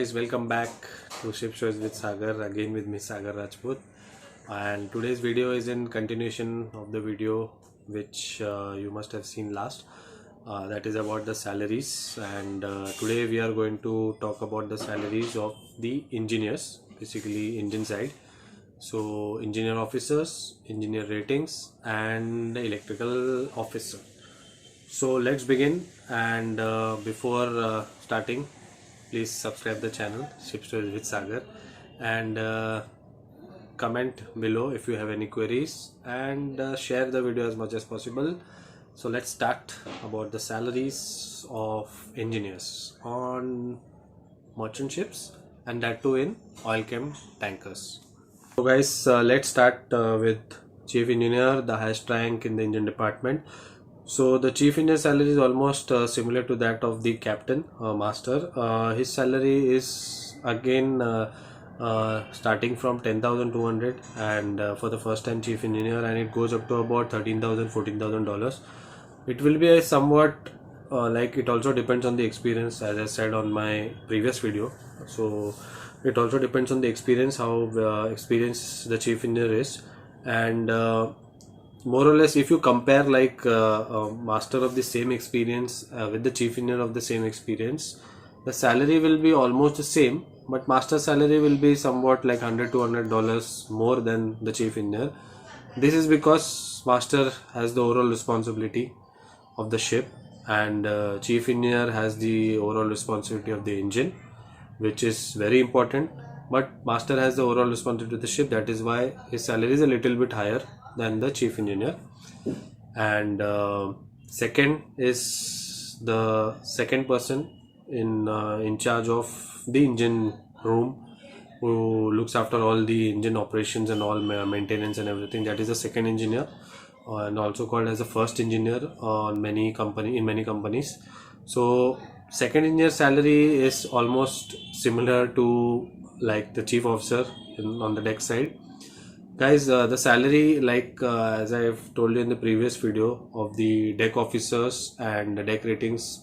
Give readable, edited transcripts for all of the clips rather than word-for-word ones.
guys, welcome back to Ship Shows with Sagar, again with me Sagar Rajput. And today's video is in continuation of the video which you must have seen last. That is about the salaries, and today we are going to talk about the salaries of the engineers, basically engine side. So engineer officers, engineer ratings, and electrical officer. So let's begin, and before starting, please subscribe the channel Ship Stories with Sagar, and comment below if you have any queries, and share the video as much as possible. So let's start about the salaries of engineers on merchant ships, and that too in oil chem tankers. So guys, let's start with chief engineer, the highest rank in the engine department. So the chief engineer salary is almost similar to that of the captain master. His salary is again starting from 10,200, and for the first time chief engineer, and it goes up to about $13,000 $14,000. It will be a somewhat like, it also depends on the experience, as I said on my previous video. So it also depends on the experience, how experienced the chief engineer is, and more or less if you compare like a master of the same experience with the chief engineer of the same experience, the salary will be almost the same, but master salary will be somewhat like $100 to $200 more than the chief engineer. This is because master has the overall responsibility of the ship, and chief engineer has the overall responsibility of the engine, which is very important, but master has the overall responsibility of the ship. That is why his salary is a little bit higher than the chief engineer. And second is the second person in charge of the engine room, who looks after all the engine operations and all maintenance and everything. That is the second engineer, and also called as the first engineer in many companies. So second engineer salary is almost similar to like the chief officer on the deck side. Guys, the salary, like as I have told you in the previous video, of the deck officers and the deck ratings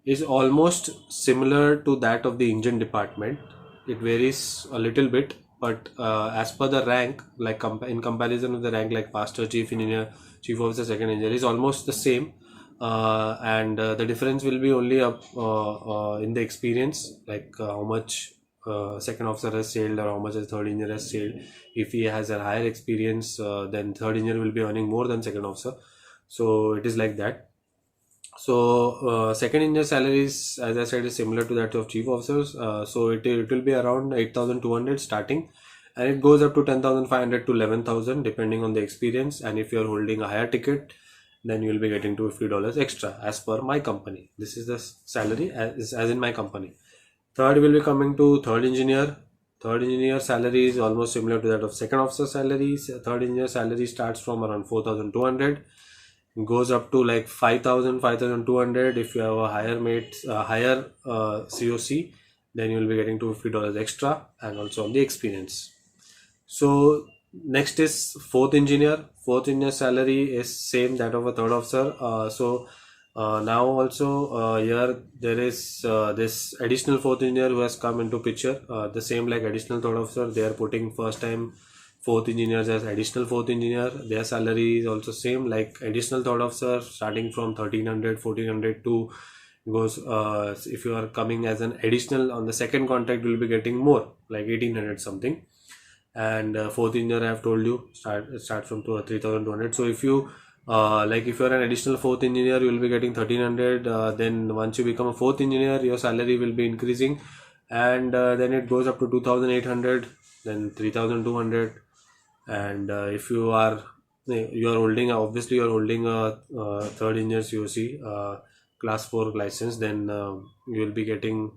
is almost similar to that of the engine department. It varies a little bit, but as per the rank, like in comparison with the rank, like master, chief engineer, chief officer, second engineer, is almost the same. And the difference will be only up in the experience, like how much second officer has sailed or how much a third engineer has sailed. If he has a higher experience, then third engineer will be earning more than second officer. So it is like that. So second engineer salaries, as I said, is similar to that of chief officers. So it will be around 8,200 starting, and it goes up to 10,500 to 11,000 depending on the experience. And if you are holding a higher ticket, then you will be getting $50 extra as per my company. This is the salary as in my company. Third will be coming to third engineer. Third engineer salary is almost similar to that of second officer salaries. Third engineer salary starts from around 4,200, goes up to like 5,000 5,200. If you have a higher COC, then you will be getting $50 extra, and also on the experience. So next is fourth engineer. Fourth engineer salary is same that of a third officer. Now also here there is this additional fourth engineer who has come into picture. The same like additional third officer, they are putting first time fourth engineers as additional fourth engineer. Their salary is also same like additional third officer, starting from 1,300 1,400 to goes if you are coming as an additional on the second contract, you will be getting more like 1,800 something. And fourth engineer, I have told you, start from 3,200. So if you like if you are an additional fourth engineer, you will be getting 1,300. Then once you become a fourth engineer, your salary will be increasing, and then it goes up to 2,800, then 3,200. And if you are holding, obviously you are holding a third engineer COC class 4 license, then you will be getting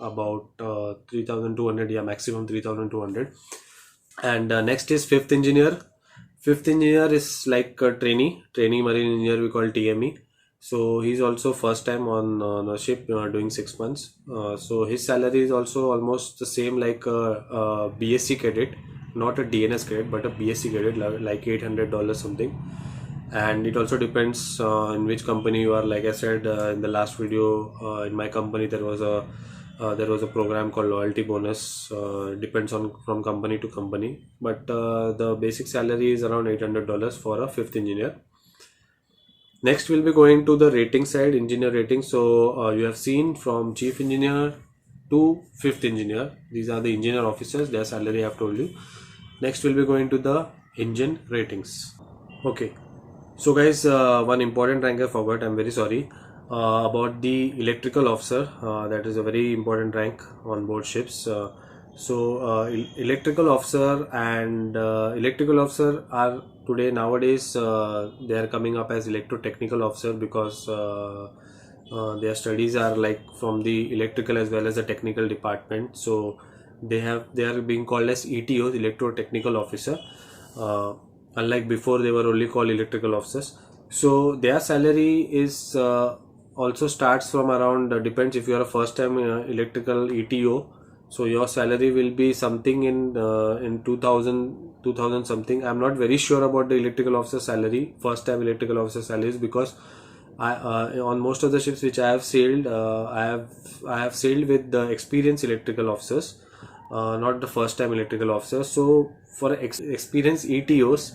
about 3,200, yeah, maximum 3,200. And next is fifth engineer. Fifth engineer is like a trainee marine engineer, we call TME. So he's also first time on a ship doing 6 months. So his salary is also almost the same like a BSc cadet, not a DNS cadet, but a BSc cadet, like $800 something. And it also depends in which company you are. Like I said in the last video, in my company there was a There was a program called loyalty bonus. Depends on from company to company, but the basic salary is around $800 for a fifth engineer. Next, we'll be going to the rating side, engineer rating. So you have seen from chief engineer to fifth engineer. These are the engineer officers. Their salary I have told you. Next, we'll be going to the engine ratings. Okay. So guys, one important rank I forgot. I'm very sorry about the electrical officer. That is a very important rank on board ships. Electrical officer and electrical officer are today nowadays they are coming up as electrotechnical officer because their studies are like from the electrical as well as the technical department. So they are being called as ETOs, electrotechnical officer. Unlike before, they were only called electrical officers. So their salary is also starts from around depends if you are a first time electrical ETO. So your salary will be something in 2000 something. I'm not very sure about the electrical officer salary, first time electrical officer salaries, because on most of the ships which I have sailed, I have sailed with the experienced electrical officers, not the first time electrical officers. So for experienced ETOs,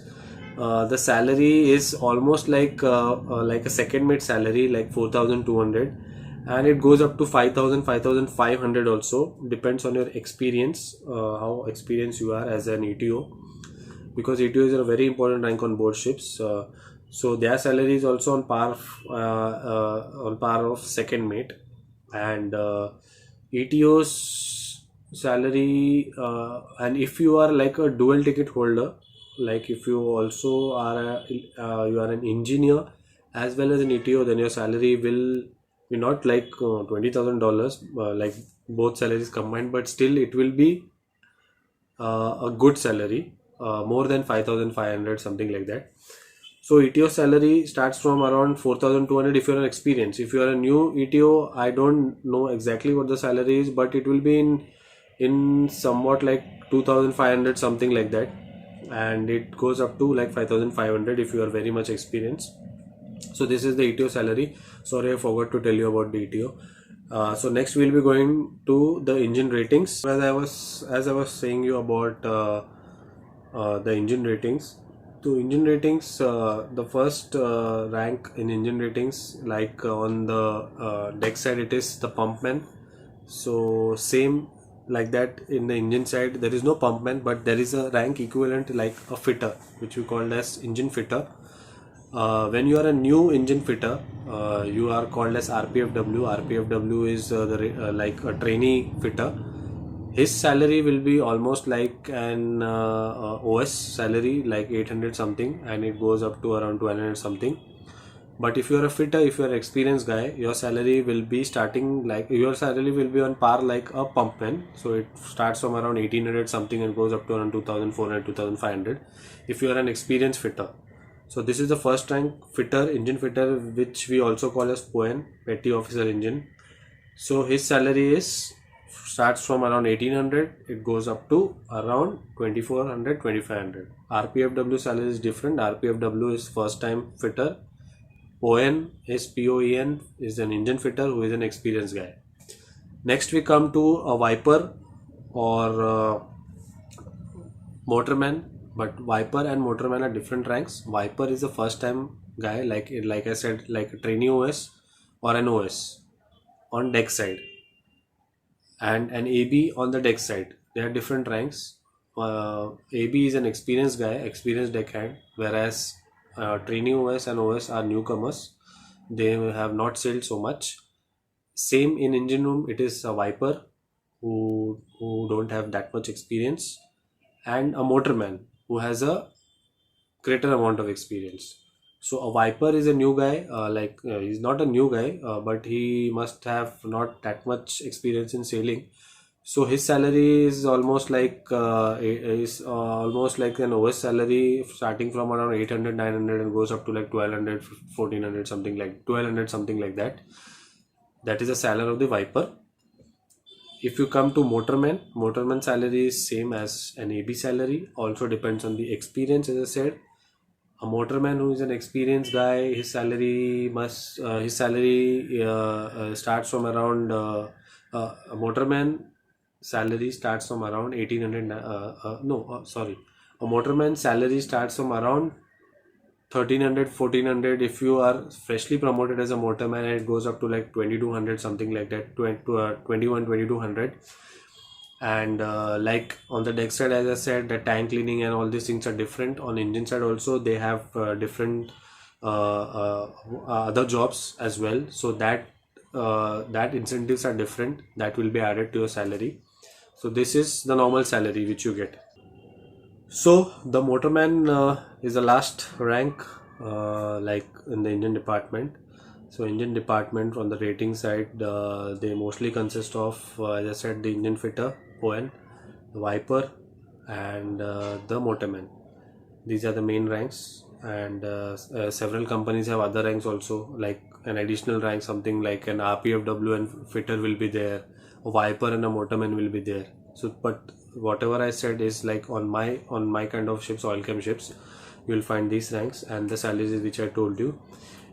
the salary is almost like a second mate salary, like 4,200, and it goes up to 5,000, 5,500 also. Depends on your experience, how experienced you are as an ETO, because ETOs are a very important rank on board ships. So their salary is also on par of second mate, and ETOs salary, and if you are like a dual ticket holder, like if you also are you are an engineer as well as an ETO, then your salary will be not like $20,000 like both salaries combined, but still it will be a good salary, more than 5,500, something like that. So ETO salary starts from around 4,200 if you are an experienced. If you are a new ETO, I don't know exactly what the salary is, but it will be in somewhat like 2,500, something like that, and it goes up to like 5,500 if you are very much experienced. So this is the ETO salary. Sorry, I forgot to tell you about the ETO. So next we'll be going to the engine ratings. As I was saying you about the engine ratings. So engine ratings, the first rank in engine ratings, like on the deck side, it is the pumpman. So same like that in the engine side, there is no pumpman, but there is a rank equivalent like a fitter, which we called as engine fitter. When you are a new engine fitter, you are called as RPFW. RPFW is like a trainee fitter. His salary will be almost like an OS salary, like 800 something, and it goes up to around 1200 something. But if you are a fitter, if you are an experienced guy, your salary will be starting like your salary will be on par like a pumpman. So it starts from around 1800 something and goes up to around 2400, 2500 if you are an experienced fitter. So this is the first rank fitter, engine fitter, which we also call as POEN, Petty Officer Engine. So his salary is starts from around 1800, it goes up to around 2400, 2500. RPFW salary is different. RPFW is first time fitter. POEN is POEN is an engine fitter who is an experienced guy. Next we come to a Viper or motorman, but Viper and motorman are different ranks. Viper is the first time guy, like I said, like a trainee OS or an OS on deck side, and an AB on the deck side. They are different ranks. AB is an experienced guy, experienced deckhand, whereas trainee OS and OS are newcomers. They have not sailed so much. Same in engine room, it is a Viper who don't have that much experience, and a motorman who has a greater amount of experience. So a Viper is a new guy, he's not a new guy, but he must have not that much experience in sailing. So his salary is almost like almost like an OS salary, starting from around 800, 900 and goes up to like 1200, 1400, something like 1200, something like that. That is the salary of the Viper. If you come to motorman salary is same as an AB salary. Also depends on the experience, as I said. A motorman who is an experienced guy, his salary starts from around A motorman salary starts from around 1800. Sorry. A motorman salary starts from around 1300, 1400. If you are freshly promoted as a motorman, and it goes up to like 2200, something like that, 21, 2200. And like on the deck side, as I said, the tank cleaning and all these things are different. On engine side also, they have different other jobs as well, so that incentives are different, that will be added to your salary. So this is the normal salary which you get. So the motorman is the last rank, like in the engine department. So engine department on the rating side, they mostly consist of, as I said, the engine fitter, ON, the wiper, and the motorman. These are the main ranks, and several companies have other ranks also, like an additional rank, something like an RPFW and fitter will be there, a wiper and a motorman will be there. So but whatever I said is like on my kind of ships, oil chem ships, you will find these ranks and the salaries which I told you.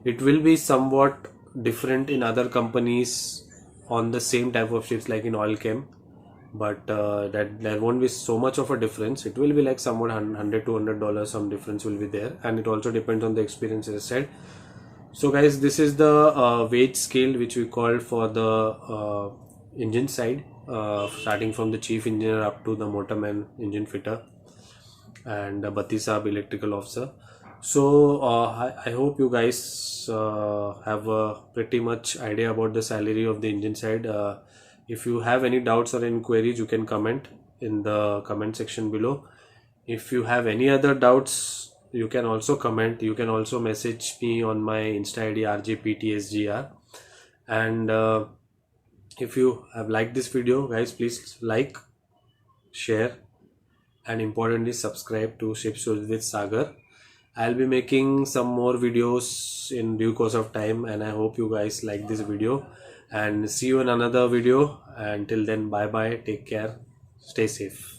It will be somewhat different in other companies on the same type of ships, like in oil chem, but that there won't be so much of a difference. It will be like somewhat $100-$200, some difference will be there, and it also depends on the experience, as I said. So guys, this is the wage scale which we called for the engine side, starting from the chief engineer up to the motorman, engine fitter, and Batti Saab, electrical officer. So I hope you guys have a pretty much idea about the salary of the engine side. If you have any doubts or inquiries, you can comment in the comment section below. If you have any other doubts, you can also comment. You can also message me on my Insta ID RJPTSGR. And if you have liked this video, guys, please like, share, and importantly subscribe to Ships with Sagar. I'll be making some more videos in due course of time, and I hope you guys like this video, and see you in another video. Until then, bye bye, take care, stay safe.